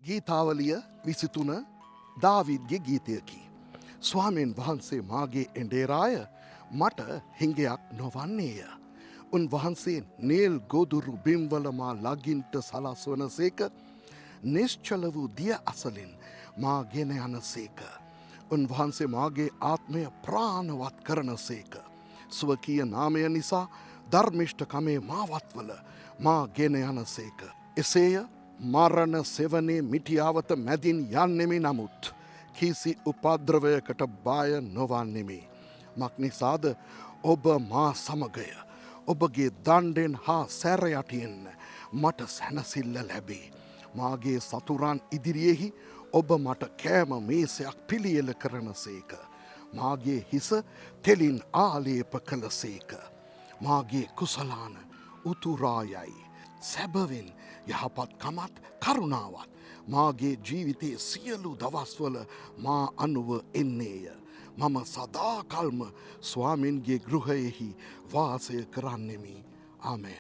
ගීතාවලිය 23 දාවිද්ගේ ගීතයකි. ස්වාමීන් වහන්සේ මාගේ එඬේරාය මට හිඟයක් නොවන්නේය. උන්වහන්සේ නේල් ගොදුරු බිම්වල මා ළඟින්ට සලස්වන සේක. නිශ්චල වූ දිය අසලින් මා ගෙන යන සේක. උන්වහන්සේ මාගේ ආත්මය ප්‍රාණවත් කරන සේක. ස්වකීය නාමය නිසා ධර්මිෂ්ඨකමේ මාවත්වල මා ගෙන යන සේක. එසේය මරණ සෙවනේ මිටියාවත මැදින් යන්නෙමි නමුත් කිසි උපද්‍රවයකට බය නොවන්නෙමි. මක්නිසාද ඔබ මා සමගය. ඔබගේ දණ්ඩෙන් හා සැරයටියෙන් මට සැනසිල්ල ලැබේ. මාගේ සතුරන් ඉදිරියෙහි ඔබ මට කෑම මේසයක් පිළියෙල කරන සේක. මාගේ හිස තෙලින් ආලේප කළ සේක. මාගේ කුසලාන උතුරායයි. සැබවින් යහපත්කමත් කරුණාවත් මාගේ ජීවිතයේ සියලු දවස්වල මා අනුව එන්නේය. මම සදාකල්ම ස්වාමින්ගේ ගෘහයෙහි වාසය කරන්නෙමි. ආමේන්.